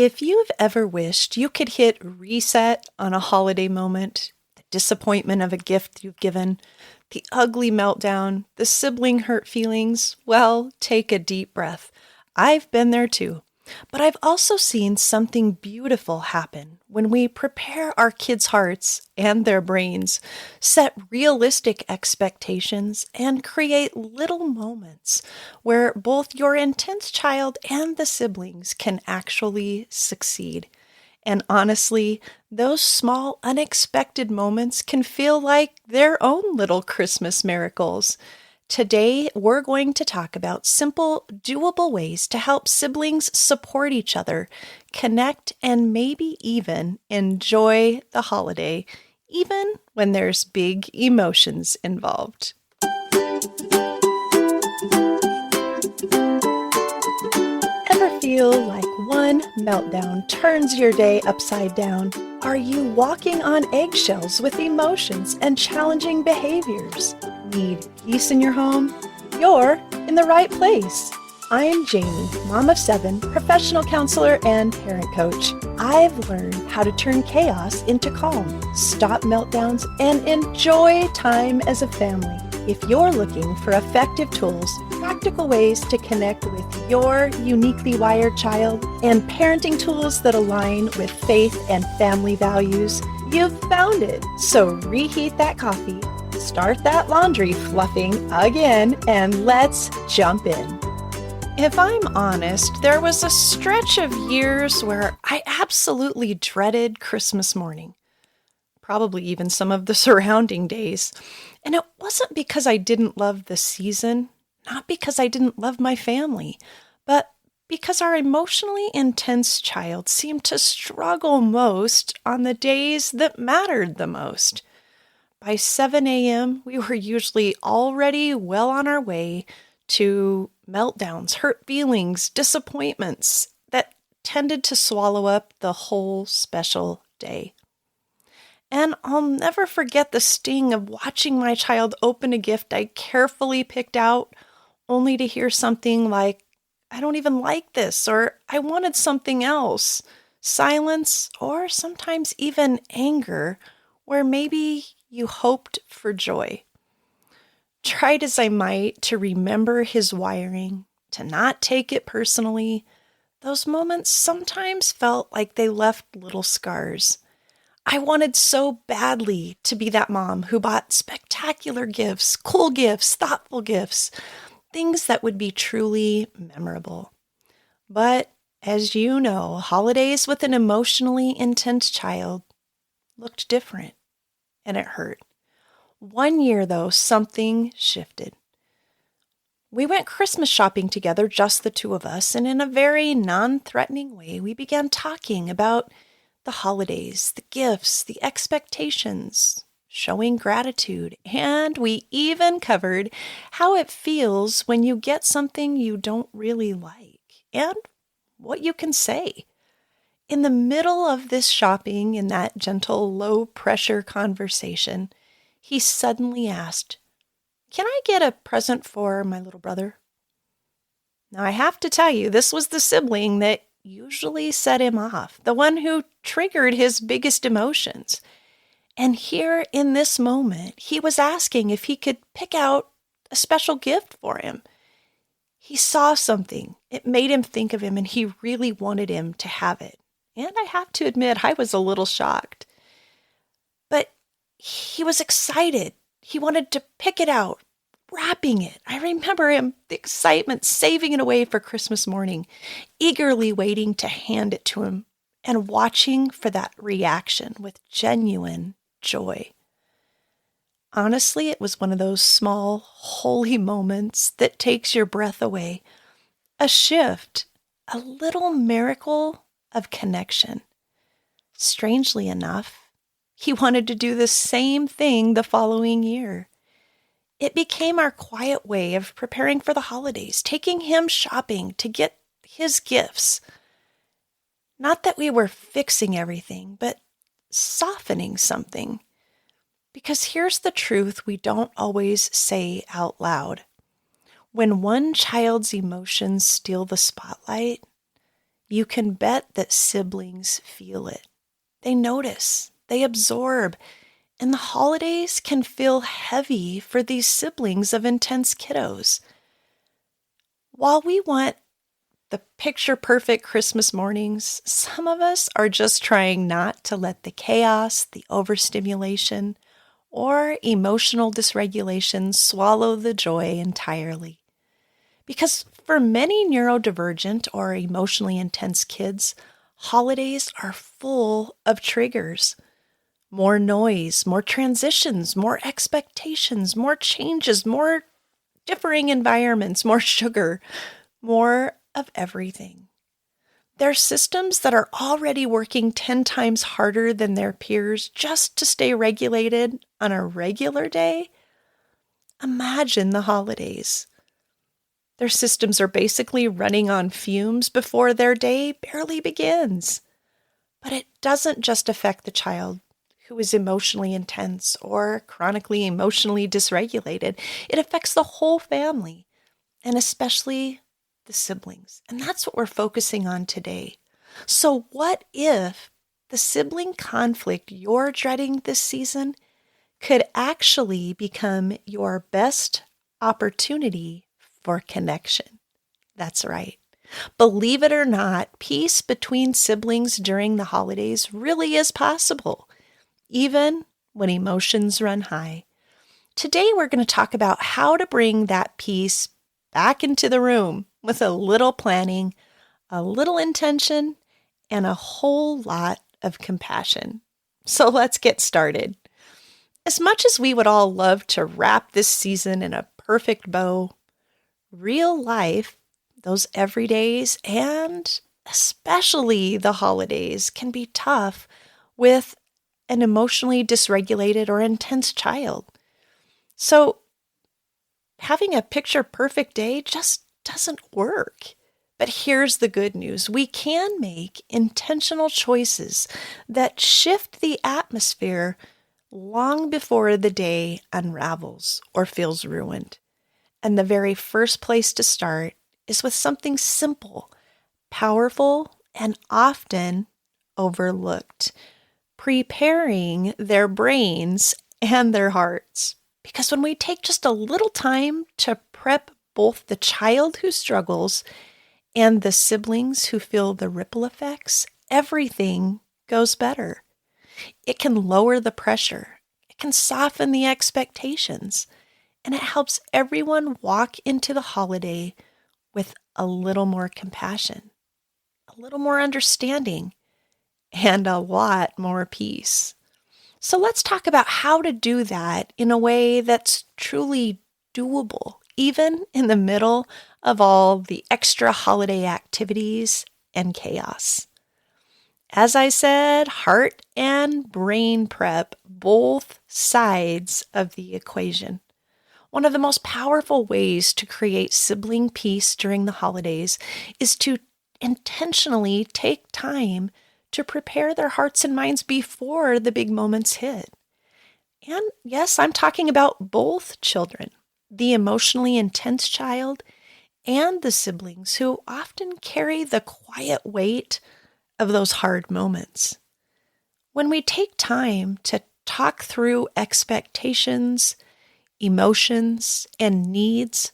If you've ever wished you could hit reset on a holiday moment, the disappointment of a gift you've given, the ugly meltdown, the sibling hurt feelings, well, take a deep breath. I've been there too. But I've also seen something beautiful happen when we prepare our kids' hearts and their brains, set realistic expectations, and create little moments where both your intense child and the siblings can actually succeed. And honestly, those small, unexpected moments can feel like their own little Christmas miracles. Today, we're going to talk about simple, doable ways to help siblings support each other, connect, and maybe even enjoy the holiday, even when there's big emotions involved. Ever feel like one meltdown turns your day upside down? Are you walking on eggshells with emotions and challenging behaviors? Need peace in your home? You're in the right place. I'm Jamie, mom of 7, professional counselor and parent coach. I've learned how to turn chaos into calm, stop meltdowns, and enjoy time as a family. If you're looking for effective tools, practical ways to connect with your uniquely wired child, and parenting tools that align with faith and family values, you've found it. So reheat that coffee, start that laundry fluffing again, and let's jump in. If I'm honest, there was a stretch of years where I absolutely dreaded Christmas morning, probably even some of the surrounding days. And it wasn't because I didn't love the season, not because I didn't love my family, but because our emotionally intense child seemed to struggle most on the days that mattered the most. By 7 a.m., we were usually already well on our way to meltdowns, hurt feelings, disappointments that tended to swallow up the whole special day. And I'll never forget the sting of watching my child open a gift I carefully picked out, only to hear something like, "I don't even like this," or "I wanted something else." Silence, or sometimes even anger, where maybe you hoped for joy. Tried as I might to remember his wiring, to not take it personally, those moments sometimes felt like they left little scars. I wanted so badly to be that mom who bought spectacular gifts, cool gifts, thoughtful gifts, things that would be truly memorable. But as you know, holidays with an emotionally intense child looked different, and it hurt. One year, though, something shifted. We went Christmas shopping together, just the two of us, and in a very non-threatening way, we began talking about the holidays, the gifts, the expectations, showing gratitude, and we even covered how it feels when you get something you don't really like and what you can say. In the middle of this shopping, in that gentle, low-pressure conversation, he suddenly asked, "Can I get a present for my little brother?" Now, I have to tell you, this was the sibling that usually set him off, the one who triggered his biggest emotions. And here in this moment, he was asking if he could pick out a special gift for him. He saw something. It made him think of him, and he really wanted him to have it. And I have to admit, I was a little shocked. But he was excited. He wanted to pick it out, wrapping it. I remember him, the excitement, saving it away for Christmas morning, eagerly waiting to hand it to him and watching for that reaction with genuine joy. Honestly, it was one of those small, holy moments that takes your breath away. A shift, a little miracle of connection. Strangely enough, he wanted to do the same thing the following year. It became our quiet way of preparing for the holidays, taking him shopping to get his gifts. Not that we were fixing everything, but softening something. Because here's the truth we don't always say out loud. When one child's emotions steal the spotlight, You can bet that siblings feel it. They notice, they absorb, and the holidays can feel heavy for these siblings of intense kiddos. While we want the picture perfect Christmas mornings, some of us are just trying not to let the chaos, the overstimulation, or emotional dysregulation swallow the joy entirely. Because for many neurodivergent or emotionally intense kids, holidays are full of triggers. More noise, more transitions, more expectations, more changes, more differing environments, more sugar, more of everything. They're systems that are already working 10 times harder than their peers just to stay regulated on a regular day. Imagine the holidays. Their systems are basically running on fumes before their day barely begins. But it doesn't just affect the child who is emotionally intense or chronically emotionally dysregulated. It affects the whole family, and especially the siblings. And that's what we're focusing on today. So what if the sibling conflict you're dreading this season could actually become your best opportunity for connection? That's right. Believe it or not, peace between siblings during the holidays really is possible, even when emotions run high. Today, we're going to talk about how to bring that peace back into the room with a little planning, a little intention, and a whole lot of compassion. So let's get started. As much as we would all love to wrap this season in a perfect bow, real life, those everydays, and especially the holidays can be tough with an emotionally dysregulated or intense child. So having a picture perfect day just doesn't work. But here's the good news. We can make intentional choices that shift the atmosphere long before the day unravels or feels ruined. And the very first place to start is with something simple, powerful, and often overlooked: preparing their brains and their hearts. Because when we take just a little time to prep both the child who struggles and the siblings who feel the ripple effects, everything goes better. It can lower the pressure. It can soften the expectations. And it helps everyone walk into the holiday with a little more compassion, a little more understanding, and a lot more peace. So let's talk about how to do that in a way that's truly doable, even in the middle of all the extra holiday activities and chaos. As I said, heart and brain prep, both sides of the equation. One of the most powerful ways to create sibling peace during the holidays is to intentionally take time to prepare their hearts and minds before the big moments hit. And yes, I'm talking about both children, the emotionally intense child and the siblings who often carry the quiet weight of those hard moments. When we take time to talk through expectations, emotions, and needs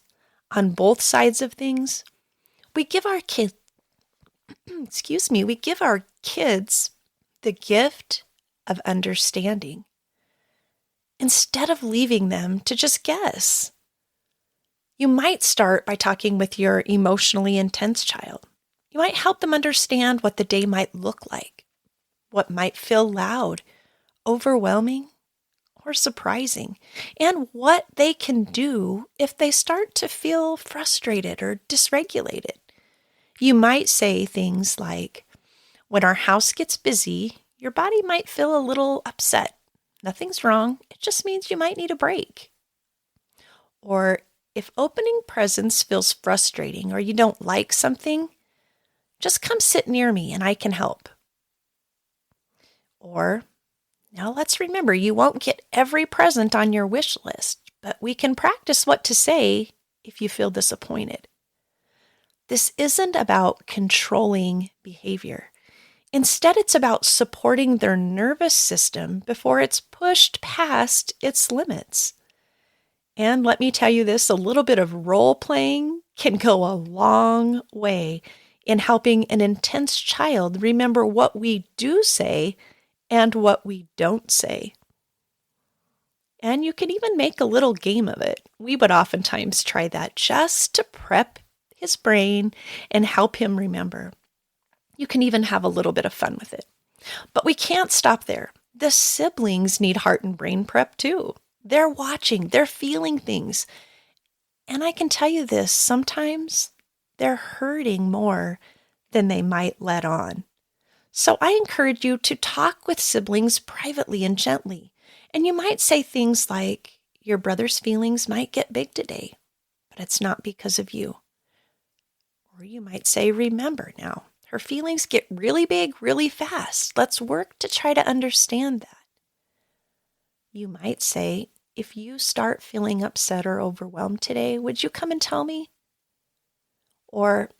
on both sides of things, we give our kids, we give our kids the gift of understanding instead of leaving them to just guess. You might start by talking with your emotionally intense child. You might help them understand what the day might look like, what might feel loud, overwhelming, or surprising, and what they can do if they start to feel frustrated or dysregulated. You might say things like, when our house gets busy, your body might feel a little upset. Nothing's wrong. It just means you might need a break. Or if opening presents feels frustrating or you don't like something, just come sit near me and I can help. Or, now let's remember, you won't get every present on your wish list, but we can practice what to say if you feel disappointed. This isn't about controlling behavior. Instead, it's about supporting their nervous system before it's pushed past its limits. And let me tell you this, a little bit of role playing can go a long way in helping an intense child remember what we do say and what we don't say. And you can even make a little game of it. We would oftentimes try that just to prep his brain and help him remember. You can even have a little bit of fun with it. But we can't stop there. The siblings need heart and brain prep too. They're watching, they're feeling things. And I can tell you this, sometimes they're hurting more than they might let on. So I encourage you to talk with siblings privately and gently. And you might say things like, your brother's feelings might get big today, but it's not because of you. Or you might say, remember now, her feelings get really big really fast. Let's work to try to understand that. You might say, if you start feeling upset or overwhelmed today, would you come and tell me? Or,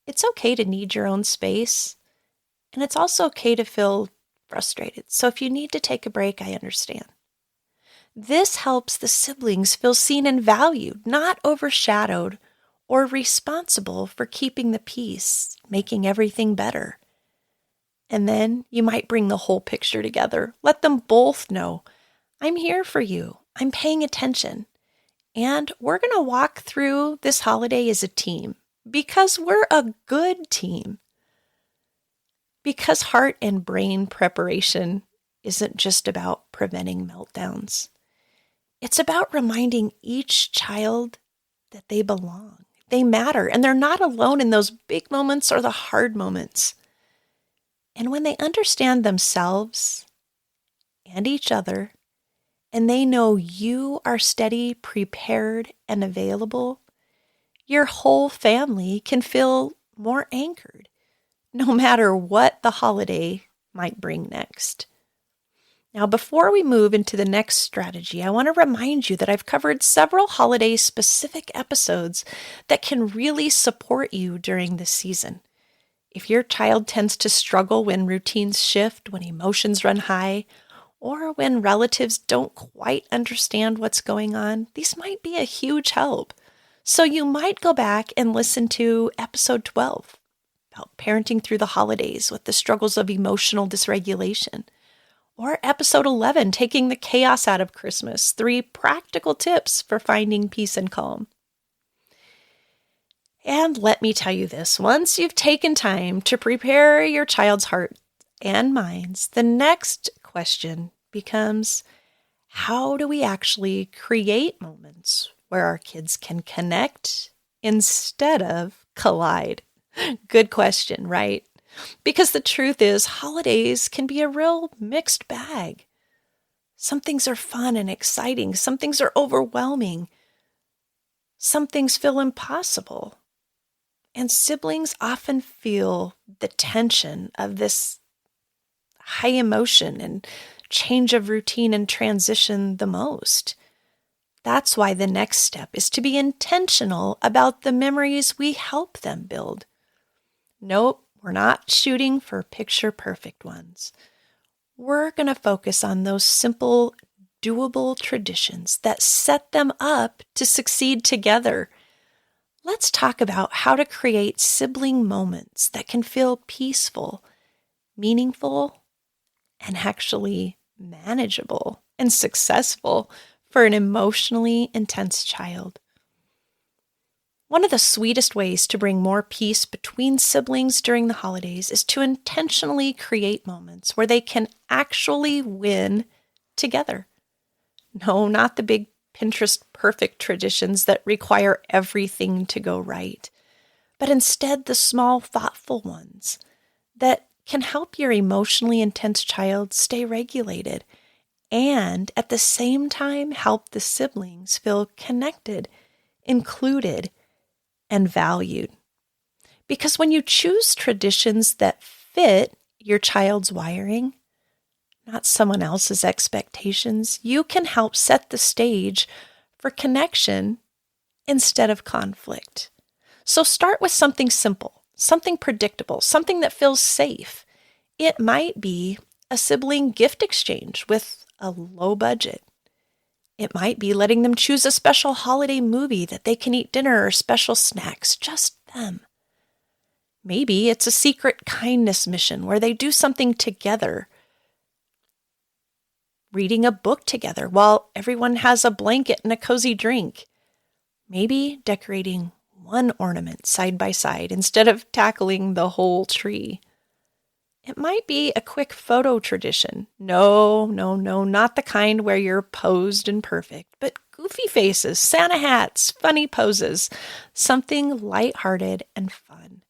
it's okay to need your own space, and it's also okay to feel frustrated. So if you need to take a break, I understand. This helps the siblings feel seen and valued, not overshadowed or responsible for keeping the peace, making everything better. And then you might bring the whole picture together. Let them both know, I'm here for you. I'm paying attention. And we're going to walk through this holiday as a team because we're a good team. Because heart and brain preparation isn't just about preventing meltdowns. It's about reminding each child that they belong, they matter, and they're not alone in those big moments or the hard moments. And when they understand themselves and each other, and they know you are steady, prepared, and available, your whole family can feel more anchored, no matter what the holiday might bring next. Now, before we move into the next strategy, I want to remind you that I've covered several holiday-specific episodes that can really support you during this season. If your child tends to struggle when routines shift, when emotions run high, or when relatives don't quite understand what's going on, these might be a huge help. So you might go back and listen to episode 12 about parenting through the holidays with the struggles of emotional dysregulation. Or episode 11, taking the chaos out of Christmas, 3 practical tips for finding peace and calm. And let me tell you this, once you've taken time to prepare your child's heart and minds, the next question becomes, how do we actually create moments where our kids can connect instead of collide? Good question, right? Because the truth is, holidays can be a real mixed bag. Some things are fun and exciting. Some things are overwhelming. Some things feel impossible. And siblings often feel the tension of this high emotion and change of routine and transition the most. That's why the next step is to be intentional about the memories we help them build. Nope, we're not shooting for picture-perfect ones. We're going to focus on those simple, doable traditions that set them up to succeed together. Let's talk about how to create sibling moments that can feel peaceful, meaningful, and actually manageable and successful for an emotionally intense child. One of the sweetest ways to bring more peace between siblings during the holidays is to intentionally create moments where they can actually win together. No, not the big Pinterest perfect traditions that require everything to go right, but instead the small, thoughtful ones that can help your emotionally intense child stay regulated and at the same time help the siblings feel connected, included, and valued. Because when you choose traditions that fit your child's wiring, not someone else's expectations, you can help set the stage for connection instead of conflict. So start with something simple, something predictable, something that feels safe. It might be a sibling gift exchange with a low budget. It might be letting them choose a special holiday movie that they can eat dinner or special snacks, just them. Maybe it's a secret kindness mission where they do something together, reading a book together while everyone has a blanket and a cozy drink. Maybe decorating one ornament side by side instead of tackling the whole tree. It might be a quick photo tradition. No, not the kind where you're posed and perfect, but goofy faces, Santa hats, funny poses, something lighthearted and fun.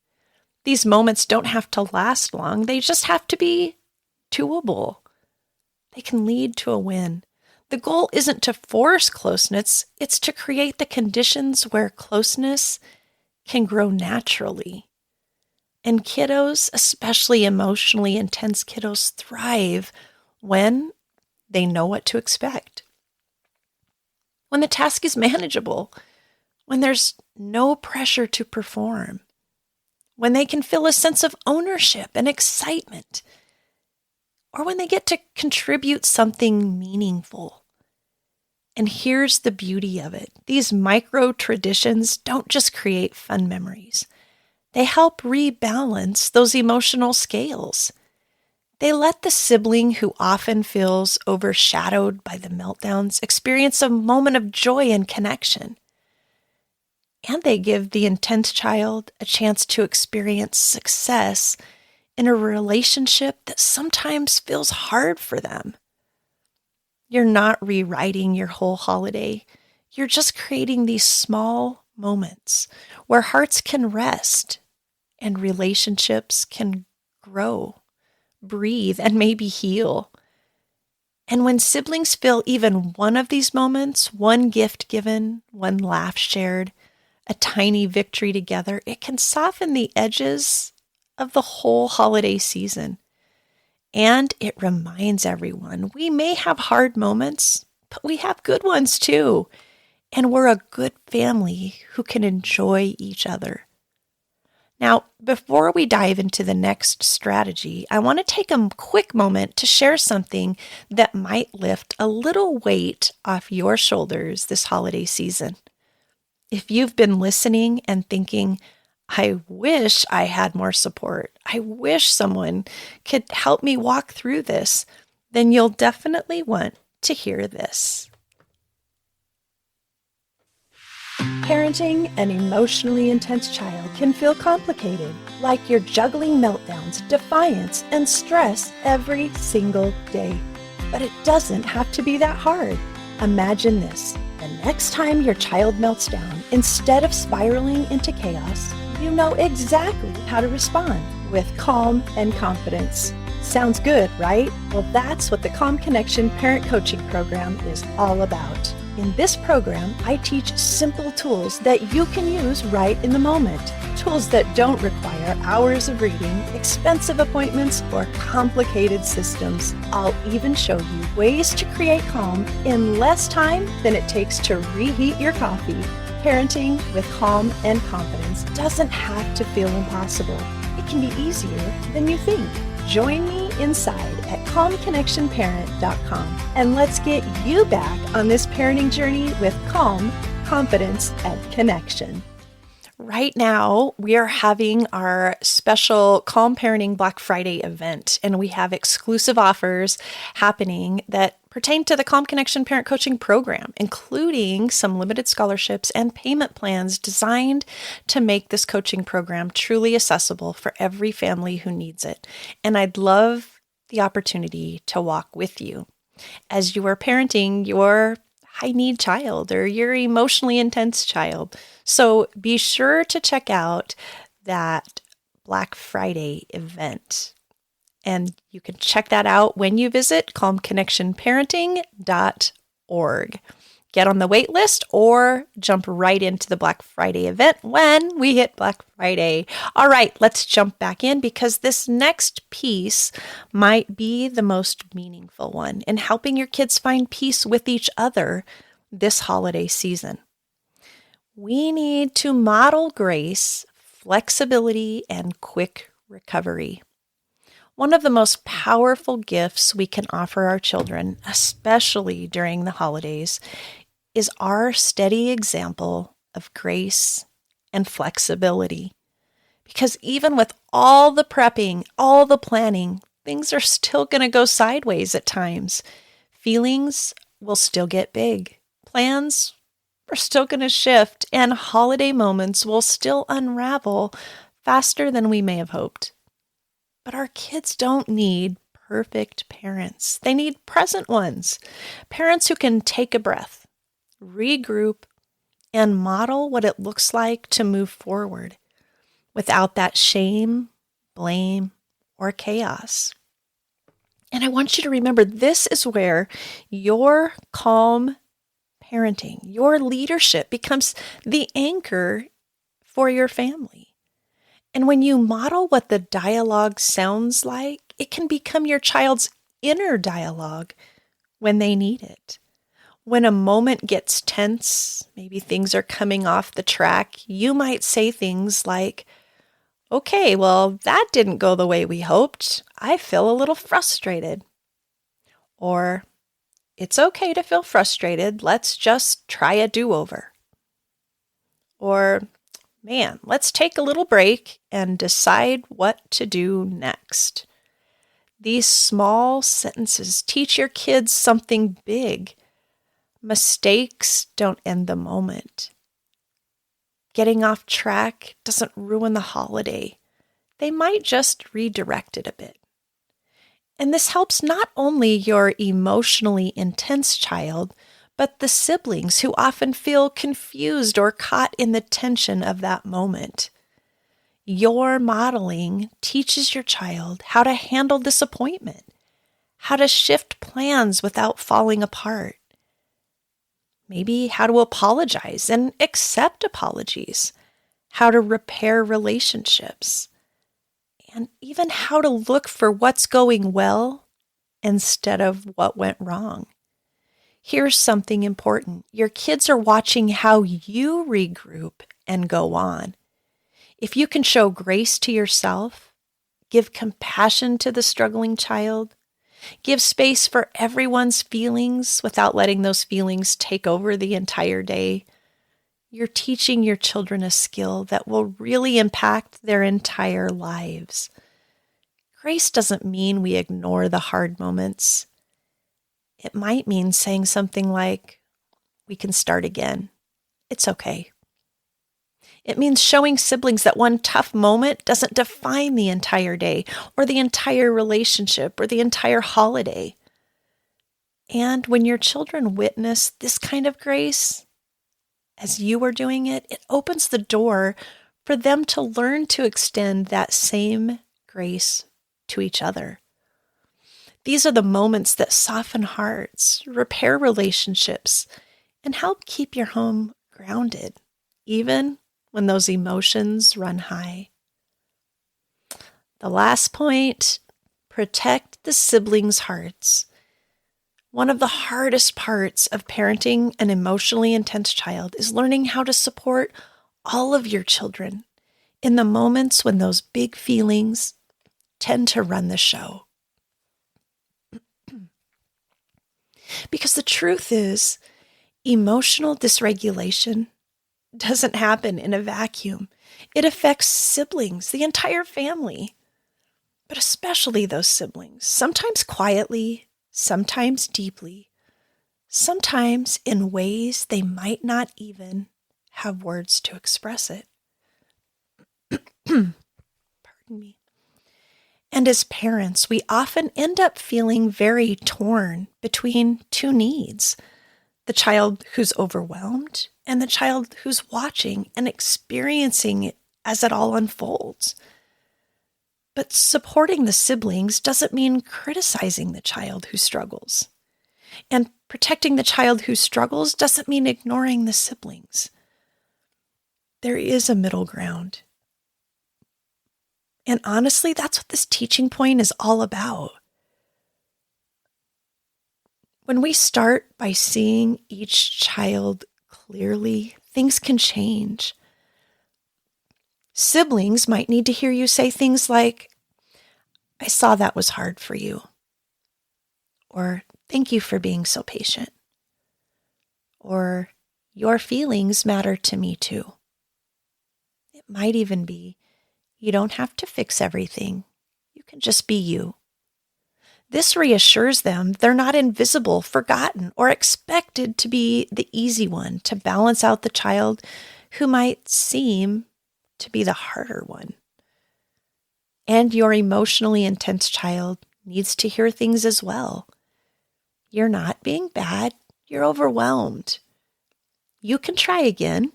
These moments don't have to last long. They just have to be doable. They can lead to a win. The goal isn't to force closeness, it's to create the conditions where closeness can grow naturally. And kiddos, especially emotionally intense kiddos, thrive when they know what to expect. When the task is manageable, when there's no pressure to perform, when they can feel a sense of ownership and excitement, or when they get to contribute something meaningful. And here's the beauty of it. These micro traditions don't just create fun memories. They help rebalance those emotional scales. They let the sibling who often feels overshadowed by the meltdowns experience a moment of joy and connection. And they give the intense child a chance to experience success in a relationship that sometimes feels hard for them. You're not rewriting your whole holiday. You're just creating these small moments where hearts can rest and relationships can grow, breathe, and maybe heal. And when siblings feel even one of these moments, one gift given, one laugh shared, a tiny victory together, it can soften the edges of the whole holiday season. And it reminds everyone we may have hard moments, but we have good ones too. And we're a good family who can enjoy each other. Now, before we dive into the next strategy, I want to take a quick moment to share something that might lift a little weight off your shoulders this holiday season. If you've been listening and thinking, I wish I had more support, I wish someone could help me walk through this, then you'll definitely want to hear this. Parenting an emotionally intense child can feel complicated, like you're juggling meltdowns, defiance, and stress every single day. But it doesn't have to be that hard. Imagine this. The next time your child melts down, instead of spiraling into chaos, you know exactly how to respond with calm and confidence. Sounds good, right? Well, that's what the Calm Connection Parent Coaching Program is all about. In this program, I teach simple tools that you can use right in the moment. Tools that don't require hours of reading, expensive appointments, or complicated systems. I'll even show you ways to create calm in less time than it takes to reheat your coffee. Parenting with calm and confidence doesn't have to feel impossible. It can be easier than you think. Join me inside at calmconnectionparent.com and let's get you back on this parenting journey with calm, confidence, and connection. Right now, we are having our special Calm Parenting Black Friday event, and we have exclusive offers happening that pertain to the Calm Connection Parent Coaching Program, including some limited scholarships and payment plans designed to make this coaching program truly accessible for every family who needs it. And I'd love the opportunity to walk with you as you are parenting your high-need child or your emotionally intense child. So be sure to check out that Black Friday event. And you can check that out when you visit calmconnectionparenting.org. Get on the wait list or jump right into the Black Friday event when we hit Black Friday. All right, let's jump back in because this next piece might be the most meaningful one in helping your kids find peace with each other this holiday season. We need to model grace, flexibility, and quick recovery. One of the most powerful gifts we can offer our children, especially during the holidays, is our steady example of grace and flexibility. Because even with all the prepping, all the planning, things are still going to go sideways at times. Feelings will still get big. Plans are still going to shift, and holiday moments will still unravel faster than we may have hoped. But our kids don't need perfect parents. They need present ones. Parents who can take a breath, regroup, and model what it looks like to move forward without that shame, blame, or chaos. And I want you to remember this is where your calm parenting, your leadership becomes the anchor for your family. And when you model what the dialogue sounds like, it can become your child's inner dialogue when they need it. When a moment gets tense, maybe things are coming off the track, you might say things like, "Okay, well, that didn't go the way we hoped. I feel a little frustrated." Or, "It's okay to feel frustrated. Let's just try a do-over." Or, "Man, let's take a little break and decide what to do next." These small sentences teach your kids something big. Mistakes don't end the moment. Getting off track doesn't ruin the holiday. They might just redirect it a bit. And this helps not only your emotionally intense child, but the siblings who often feel confused or caught in the tension of that moment. Your modeling teaches your child how to handle disappointment, how to shift plans without falling apart, maybe how to apologize and accept apologies, how to repair relationships, and even how to look for what's going well instead of what went wrong. Here's something important. Your kids are watching how you regroup and go on. If you can show grace to yourself, give compassion to the struggling child, give space for everyone's feelings without letting those feelings take over the entire day, you're teaching your children a skill that will really impact their entire lives. Grace doesn't mean we ignore the hard moments. It might mean saying something like, "We can start again. It's okay." It means showing siblings that one tough moment doesn't define the entire day or the entire relationship or the entire holiday. And when your children witness this kind of grace, as you are doing it, it opens the door for them to learn to extend that same grace to each other. These are the moments that soften hearts, repair relationships, and help keep your home grounded, even when those emotions run high. The last point, protect the siblings' hearts. One of the hardest parts of parenting an emotionally intense child is learning how to support all of your children in the moments when those big feelings tend to run the show. Because the truth is, emotional dysregulation doesn't happen in a vacuum. It affects siblings, the entire family, but especially those siblings, sometimes quietly, sometimes deeply, sometimes in ways they might not even have words to express it. Pardon me. And as parents, we often end up feeling very torn between two needs: the child who's overwhelmed and the child who's watching and experiencing it as it all unfolds. But supporting the siblings doesn't mean criticizing the child who struggles. And protecting the child who struggles doesn't mean ignoring the siblings. There is a middle ground. And honestly, that's what this teaching point is all about. When we start by seeing each child clearly things can change. Siblings might need to hear you say things like, "I saw that was hard for you," or "Thank you for being so patient," or "Your feelings matter to me too." It might even be, "You don't have to fix everything. You can just be you." This reassures them they're not invisible, forgotten, or expected to be the easy one to balance out the child who might seem to be the harder one. And your emotionally intense child needs to hear things as well. You're not being bad. You're overwhelmed. You can try again.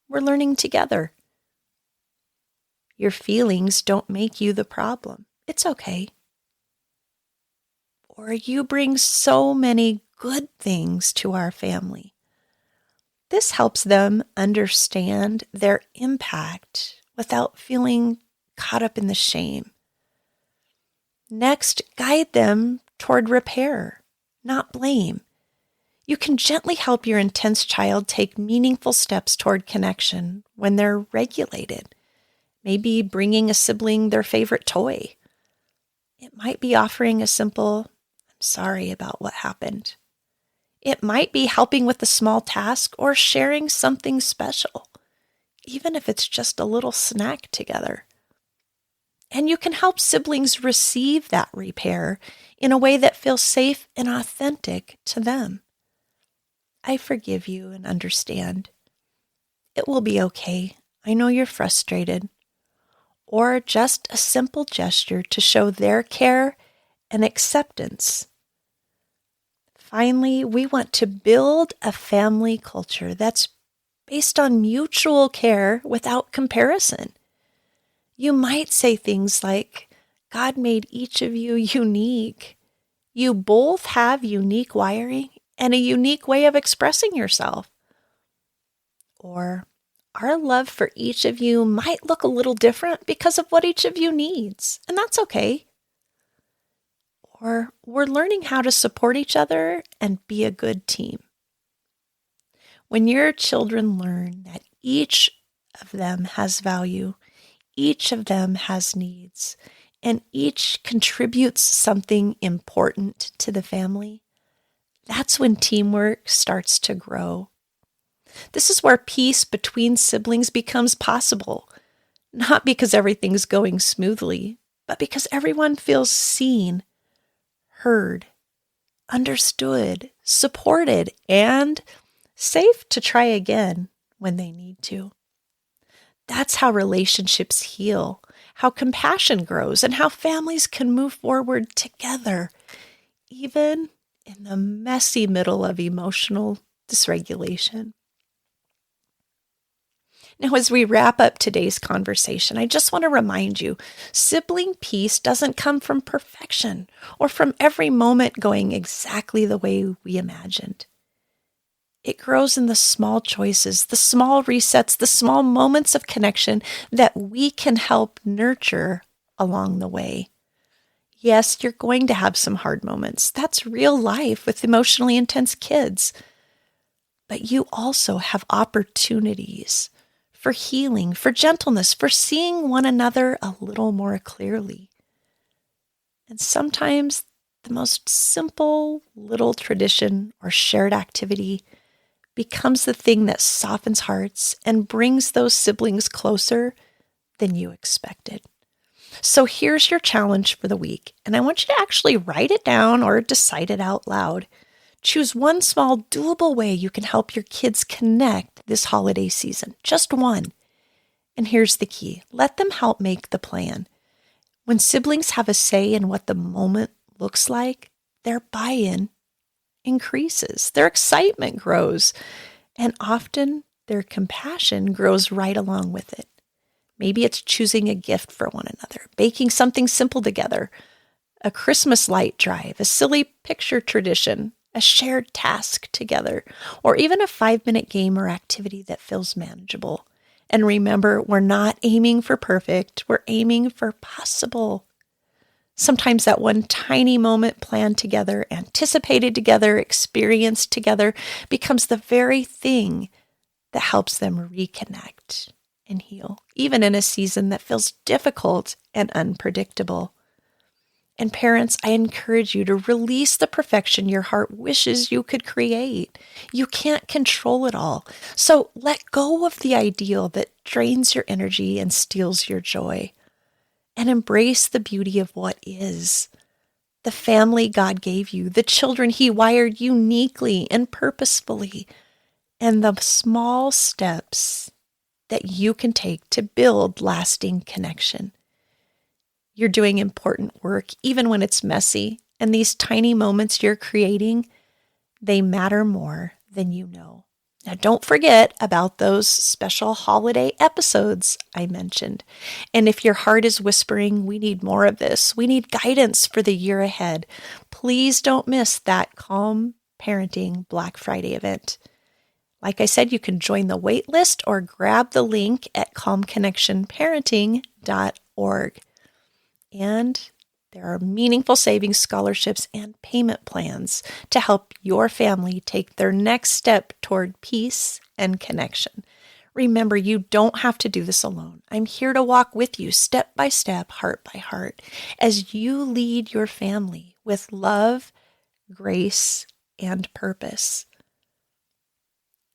We're learning together. Your feelings don't make you the problem. It's okay. Or you bring so many good things to our family. This helps them understand their impact without feeling caught up in the shame. Next, guide them toward repair, not blame. You can gently help your intense child take meaningful steps toward connection when they're regulated. Maybe bringing a sibling their favorite toy. It might be offering a simple, "I'm sorry about what happened." It might be helping with a small task or sharing something special, even if it's just a little snack together. And you can help siblings receive that repair in a way that feels safe and authentic to them. "I forgive you and understand. It will be okay. I know you're frustrated." Or just a simple gesture to show their care and acceptance. Finally, we want to build a family culture that's based on mutual care without comparison. You might say things like, "God made each of you unique. You both have unique wiring and a unique way of expressing yourself." Or, "Our love for each of you might look a little different because of what each of you needs, and that's okay." Or, "We're learning how to support each other and be a good team." When your children learn that each of them has value, each of them has needs, and each contributes something important to the family, that's when teamwork starts to grow. This is where peace between siblings becomes possible, not because everything's going smoothly, but because everyone feels seen, heard, understood, supported, and safe to try again when they need to. That's how relationships heal, how compassion grows, and how families can move forward together, even in the messy middle of emotional dysregulation. Now, as we wrap up today's conversation, I just want to remind you, sibling peace doesn't come from perfection or from every moment going exactly the way we imagined. It grows in the small choices, the small resets, the small moments of connection that we can help nurture along the way. Yes, you're going to have some hard moments. That's real life with emotionally intense kids. But you also have opportunities for healing, for gentleness, for seeing one another a little more clearly. And sometimes the most simple little tradition or shared activity becomes the thing that softens hearts and brings those siblings closer than you expected. So here's your challenge for the week, and I want you to actually write it down or decide it out loud. Choose one small, doable way you can help your kids connect this holiday season. Just one. And here's the key. Let them help make the plan. When siblings have a say in what the moment looks like, their buy-in increases, their excitement grows, and often their compassion grows right along with it. Maybe it's choosing a gift for one another, baking something simple together, a Christmas light drive, a silly picture tradition, a shared task together, or even a 5-minute game or activity that feels manageable. And remember, we're not aiming for perfect, we're aiming for possible. Sometimes that one tiny moment planned together, anticipated together, experienced together becomes the very thing that helps them reconnect and heal, even in a season that feels difficult and unpredictable. And parents, I encourage you to release the perfection your heart wishes you could create. You can't control it all. So let go of the ideal that drains your energy and steals your joy. And embrace the beauty of what is. The family God gave you, the children He wired uniquely and purposefully, and the small steps that you can take to build lasting connection. You're doing important work, even when it's messy, and these tiny moments you're creating, they matter more than you know. Now, don't forget about those special holiday episodes I mentioned. And if your heart is whispering, we need more of this, we need guidance for the year ahead, please don't miss that Calm Parenting Black Friday event. Like I said, you can join the wait list or grab the link at calmconnectionparenting.org. And there are meaningful savings scholarships and payment plans to help your family take their next step toward peace and connection. Remember, you don't have to do this alone. I'm here to walk with you step by step, heart by heart, as you lead your family with love, grace, and purpose.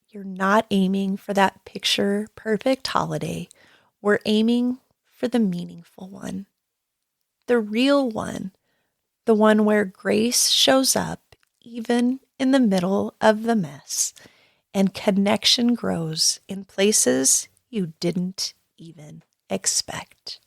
You're not aiming for that picture-perfect holiday. We're aiming for the meaningful one. The real one, the one where grace shows up even in the middle of the mess, and connection grows in places you didn't even expect.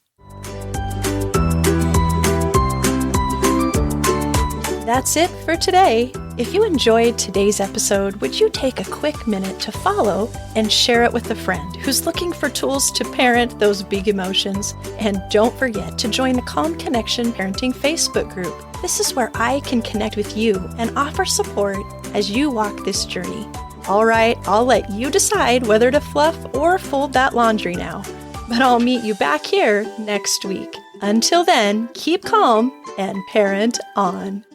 That's it for today. If you enjoyed today's episode, would you take a quick minute to follow and share it with a friend who's looking for tools to parent those big emotions? And don't forget to join the Calm Connection Parenting Facebook group. This is where I can connect with you and offer support as you walk this journey. All right, I'll let you decide whether to fluff or fold that laundry now. But I'll meet you back here next week. Until then, keep calm and parent on.